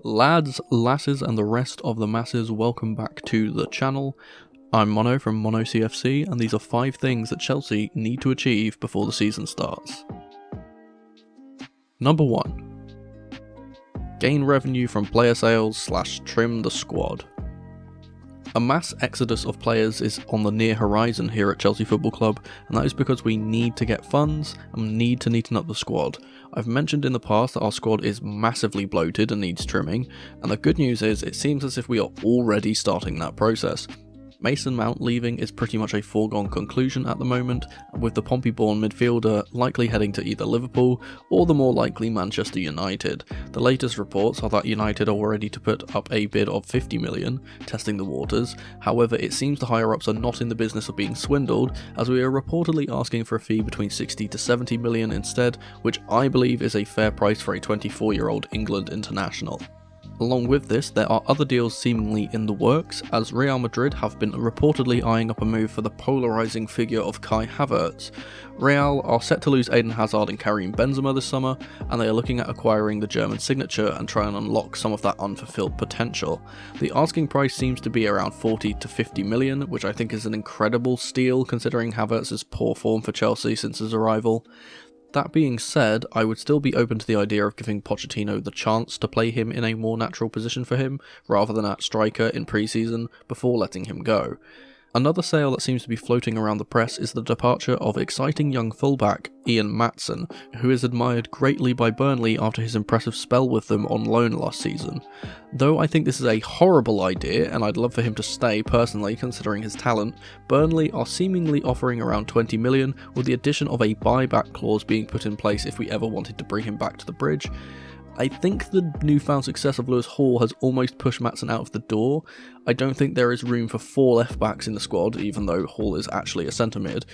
Lads, lasses and the rest of the masses, welcome back to the channel. I'm Mono from Mono CFC, and these are 5 things that Chelsea need to achieve before the season starts. Number 1. Gain revenue from player sales / trim the squad. A mass exodus of players is on the near horizon here at Chelsea Football Club, and that is because we need to get funds and need to neaten up the squad. I've mentioned in the past that our squad is massively bloated and needs trimming, and the good news is it seems as if we are already starting that process. Mason Mount leaving is pretty much a foregone conclusion at the moment, with the Pompey-born midfielder likely heading to either Liverpool or the more likely Manchester United. The latest reports are that United are ready to put up a bid of 50 million, testing the waters. However, it seems the higher-ups are not in the business of being swindled, as we are reportedly asking for a fee between 60 to 70 million instead, which I believe is a fair price for a 24-year-old England international. Along with this, there are other deals seemingly in the works, as Real Madrid have been reportedly eyeing up a move for the polarising figure of Kai Havertz. Real are set to lose Eden Hazard and Karim Benzema this summer, and they are looking at acquiring the German signature and try and unlock some of that unfulfilled potential. The asking price seems to be around 40 to 50 million, which I think is an incredible steal considering Havertz's poor form for Chelsea since his arrival. That being said, I would still be open to the idea of giving Pochettino the chance to play him in a more natural position for him, rather than at striker in pre-season, before letting him go. Another sale that seems to be floating around the press is the departure of exciting young fullback Ian Maatsen, who is admired greatly by Burnley after his impressive spell with them on loan last season. Though I think this is a horrible idea, and I'd love for him to stay personally considering his talent, Burnley are seemingly offering around 20 million, with the addition of a buyback clause being put in place if we ever wanted to bring him back to the bridge. I think the newfound success of Lewis Hall has almost pushed Maatsen out of the door. I don't think there is room for 4 left-backs in the squad, even though Hall is actually a centre-mid.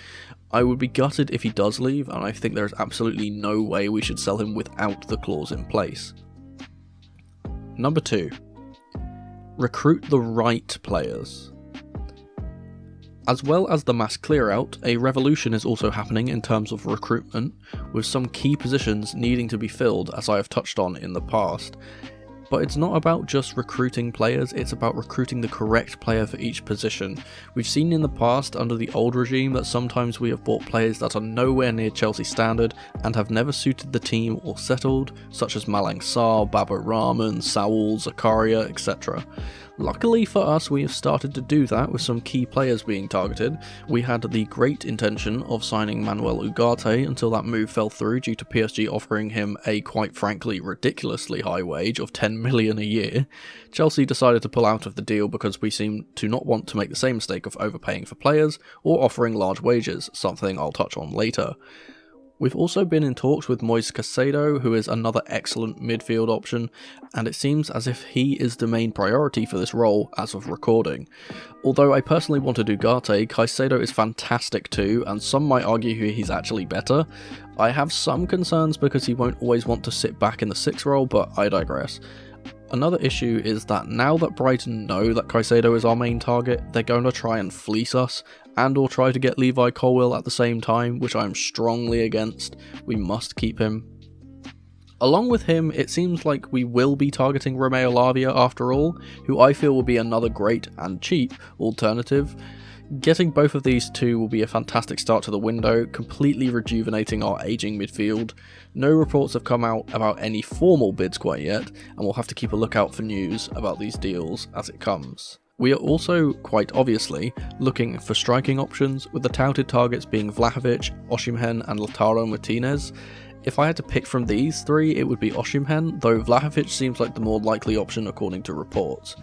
I would be gutted if he does leave, and I think there is absolutely no way we should sell him without the clause in place. Number 2. Recruit the right players. As well as the mass clear-out, a revolution is also happening in terms of recruitment, with some key positions needing to be filled, as I have touched on in the past. But it's not about just recruiting players, it's about recruiting the correct player for each position. We've seen in the past, under the old regime, that sometimes we have bought players that are nowhere near Chelsea standard and have never suited the team or settled, such as Malang Sarr, Baba Rahman, Saul, Zakaria, etc. Luckily for us, we have started to do that with some key players being targeted. We had the great intention of signing Manuel Ugarte until that move fell through due to PSG offering him a quite frankly ridiculously high wage of 10 million a year. Chelsea decided to pull out of the deal because we seem to not want to make the same mistake of overpaying for players or offering large wages, something I'll touch on later. We've also been in talks with Moise Caicedo, who is another excellent midfield option, and it seems as if he is the main priority for this role as of recording. Although I personally wanted Ugarte, Caicedo is fantastic too, and some might argue he's actually better. I have some concerns because he won't always want to sit back in the 6 role, but I digress. Another issue is that now that Brighton know that Caicedo is our main target, they're going to try and fleece us, and or try to get Levi Colwill at the same time, which I'm strongly against. We must keep him. Along with him, it seems like we will be targeting Romeo Lavia after all, who I feel will be another great and cheap alternative. Getting both of these two will be a fantastic start to the window, completely rejuvenating our aging midfield. No reports have come out about any formal bids quite yet, and we'll have to keep a lookout for news about these deals as it comes. We are also, quite obviously, looking for striking options, with the touted targets being Vlahovic, Osimhen and Lautaro Martinez. If I had to pick from these 3, it would be Osimhen, though Vlahovic seems like the more likely option according to reports.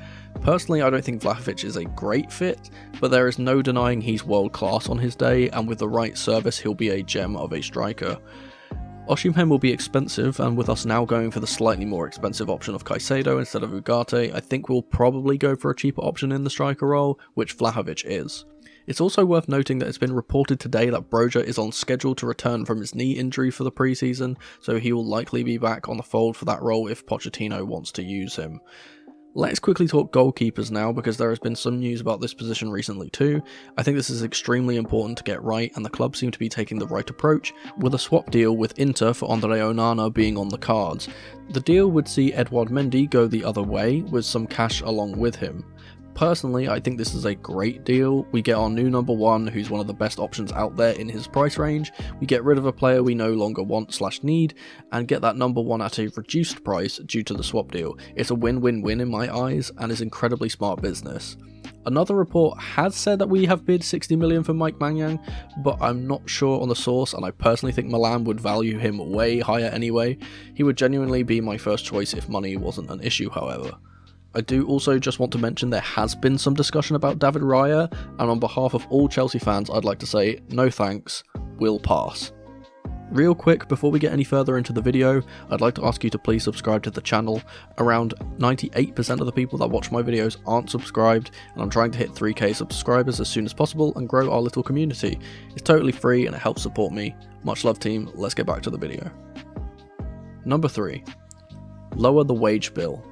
Personally, I don't think Vlahovic is a great fit, but there is no denying he's world class on his day, and with the right service he'll be a gem of a striker. Osimhen will be expensive, and with us now going for the slightly more expensive option of Caicedo instead of Ugarte, I think we'll probably go for a cheaper option in the striker role, which Vlahovic is. It's also worth noting that it's been reported today that Broja is on schedule to return from his knee injury for the preseason, so he will likely be back on the fold for that role if Pochettino wants to use him. Let's quickly talk goalkeepers now, because there has been some news about this position recently too. I think this is extremely important to get right, and the club seem to be taking the right approach, with a swap deal with Inter for Andre Onana being on the cards. The deal would see Edouard Mendy go the other way, with some cash along with him. Personally, I think this is a great deal. We get our new number one, who's one of the best options out there in his price range. We get rid of a player we no longer want/need, and get that number one at a reduced price due to the swap deal. It's a win-win-win in my eyes, and is incredibly smart business. Another report has said that we have bid 60 million for Mike Maignan, but I'm not sure on the source, and I personally think Milan would value him way higher anyway. He would genuinely be my first choice if money wasn't an issue, however. I do also just want to mention there has been some discussion about David Raya, and on behalf of all Chelsea fans I'd like to say no thanks, we'll pass. Real quick, before we get any further into the video, I'd like to ask you to please subscribe to the channel. Around 98% of the people that watch my videos aren't subscribed, and I'm trying to hit 3k subscribers as soon as possible and grow our little community. It's totally free and it helps support me. Much love team, let's get back to the video. Number 3. Lower the wage bill.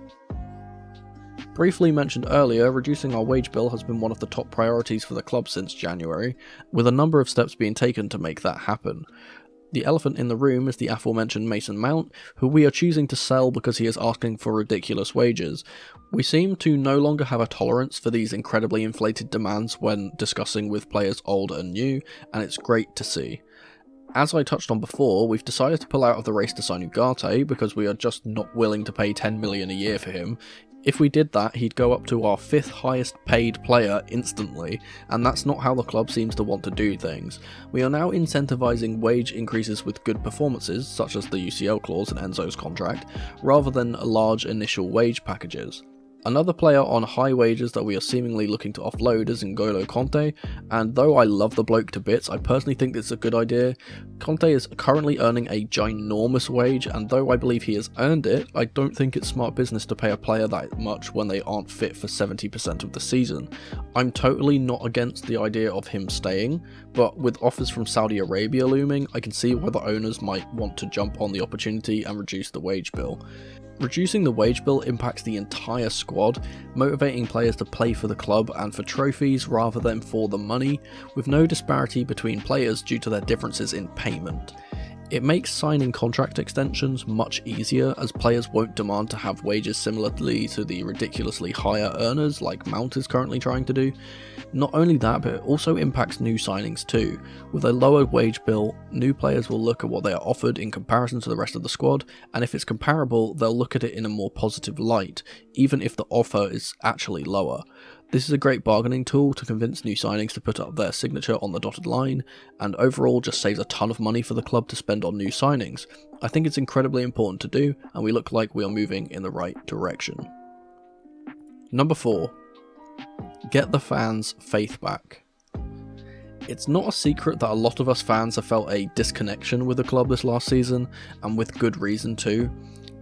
Briefly mentioned earlier, reducing our wage bill has been one of the top priorities for the club since January, with a number of steps being taken to make that happen. The elephant in the room is the aforementioned Mason Mount, who we are choosing to sell because he is asking for ridiculous wages. We seem to no longer have a tolerance for these incredibly inflated demands when discussing with players old and new, and it's great to see. As I touched on before, we've decided to pull out of the race to sign Ugarte because we are just not willing to pay 10 million a year for him. If we did that, he'd go up to our 5th highest paid player instantly, and that's not how the club seems to want to do things. We are now incentivising wage increases with good performances, such as the UCL clause in Enzo's contract, rather than large initial wage packages. Another player on high wages that we are seemingly looking to offload is N'Golo Kanté, and though I love the bloke to bits, I personally think it's a good idea. Kanté is currently earning a ginormous wage, and though I believe he has earned it, I don't think it's smart business to pay a player that much when they aren't fit for 70% of the season. I'm totally not against the idea of him staying, but with offers from Saudi Arabia looming, I can see why the owners might want to jump on the opportunity and reduce the wage bill. Reducing the wage bill impacts the entire squad, motivating players to play for the club and for trophies rather than for the money, with no disparity between players due to their differences in payment. It makes signing contract extensions much easier, as players won't demand to have wages similarly to the ridiculously higher earners like Mount is currently trying to do. Not only that, but it also impacts new signings too. With a lower wage bill, new players will look at what they are offered in comparison to the rest of the squad, and if it's comparable, they'll look at it in a more positive light, even if the offer is actually lower. This is a great bargaining tool to convince new signings to put up their signature on the dotted line, and overall just saves a ton of money for the club to spend on new signings. I think it's incredibly important to do, and we look like we are moving in the right direction. Number 4. Get the fans' faith back. It's not a secret that a lot of us fans have felt a disconnection with the club this last season, and with good reason too.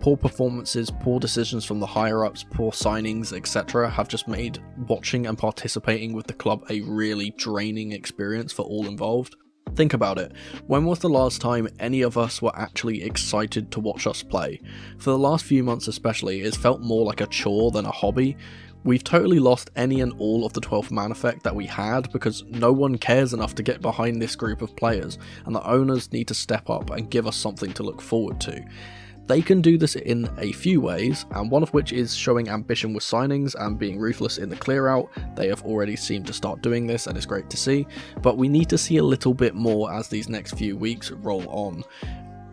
Poor performances, poor decisions from the higher-ups, poor signings, etc. have just made watching and participating with the club a really draining experience for all involved. Think about it, when was the last time any of us were actually excited to watch us play? For the last few months especially, it's felt more like a chore than a hobby. We've totally lost any and all of the 12th man effect that we had because no one cares enough to get behind this group of players, and the owners need to step up and give us something to look forward to. They can do this in a few ways, and one of which is showing ambition with signings and being ruthless in the clear out. They have already seemed to start doing this, and it's great to see, but we need to see a little bit more as these next few weeks roll on.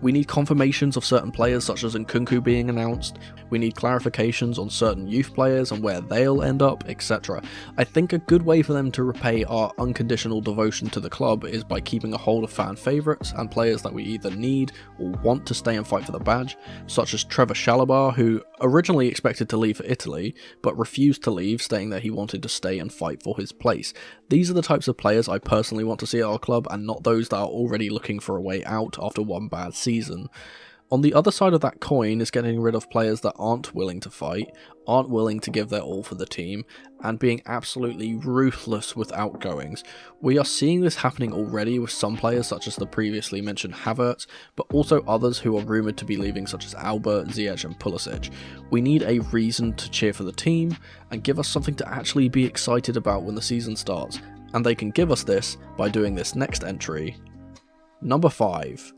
We need confirmations of certain players such as Nkunku being announced, we need clarifications on certain youth players and where they'll end up, etc. I think a good way for them to repay our unconditional devotion to the club is by keeping a hold of fan favourites and players that we either need or want to stay and fight for the badge, such as Trevor Chalobah, who originally expected to leave for Italy, but refused to leave, stating that he wanted to stay and fight for his place. These are the types of players I personally want to see at our club, and not those that are already looking for a way out after one bad season. On the other side of that coin is getting rid of players that aren't willing to fight, aren't willing to give their all for the team, and being absolutely ruthless with outgoings. We are seeing this happening already with some players such as the previously mentioned Havertz, but also others who are rumoured to be leaving such as Alba, Ziyech and Pulisic. We need a reason to cheer for the team, and give us something to actually be excited about when the season starts, and they can give us this by doing this next entry. Number 5.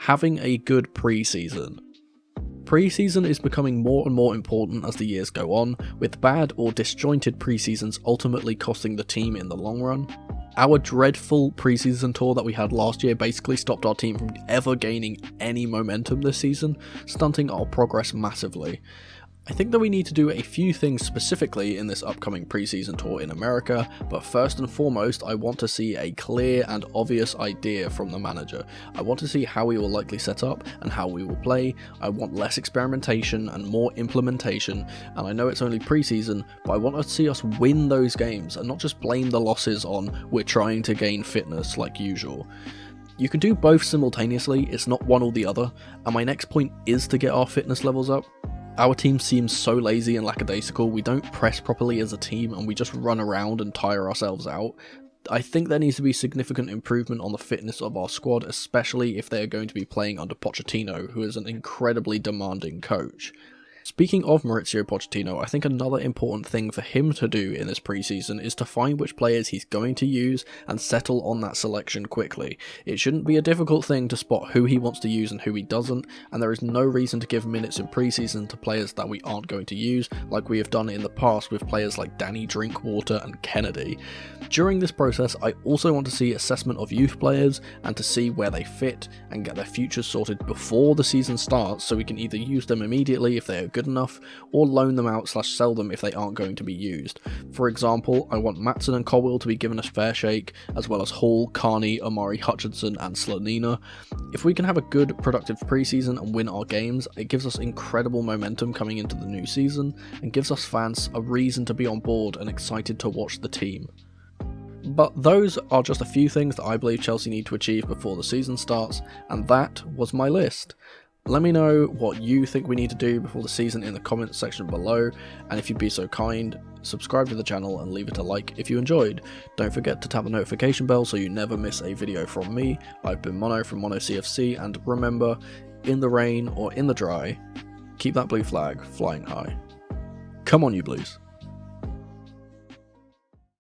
Having a good pre-season. Pre-season is becoming more and more important as the years go on, with bad or disjointed pre-seasons ultimately costing the team in the long run. Our dreadful pre-season tour that we had last year basically stopped our team from ever gaining any momentum this season, stunting our progress massively. I think that we need to do a few things specifically in this upcoming preseason tour in America, but first and foremost I want to see a clear and obvious idea from the manager. I want to see how we will likely set up and how we will play. I want less experimentation and more implementation, and I know it's only preseason, but I want to see us win those games and not just blame the losses on we're trying to gain fitness like usual. You can do both simultaneously, it's not one or the other, and my next point is to get our fitness levels up. Our team seems so lazy and lackadaisical, we don't press properly as a team and we just run around and tire ourselves out. I think there needs to be significant improvement on the fitness of our squad, especially if they are going to be playing under Pochettino, who is an incredibly demanding coach. Speaking of Mauricio Pochettino, I think another important thing for him to do in this preseason is to find which players he's going to use and settle on that selection quickly. It shouldn't be a difficult thing to spot who he wants to use and who he doesn't, and there is no reason to give minutes in preseason to players that we aren't going to use, like we have done in the past with players like Danny Drinkwater and Kennedy. During this process, I also want to see assessment of youth players and to see where they fit and get their futures sorted before the season starts, so we can either use them immediately if they are good enough, or loan them out / sell them if they aren't going to be used. For example, I want Maatsen and Colwill to be given a fair shake, as well as Hall, Carney, Omari Hutchinson and Slonina. If we can have a good, productive preseason and win our games, it gives us incredible momentum coming into the new season, and gives us fans a reason to be on board and excited to watch the team. But those are just a few things that I believe Chelsea need to achieve before the season starts, and that was my list. Let me know what you think we need to do before the season in the comments section below, and if you'd be so kind, subscribe to the channel and leave it a like if you enjoyed. Don't forget to tap the notification bell so you never miss a video from me. I've been Mono from Mono CFC, and remember, in the rain or in the dry, keep that blue flag flying high. Come on you Blues.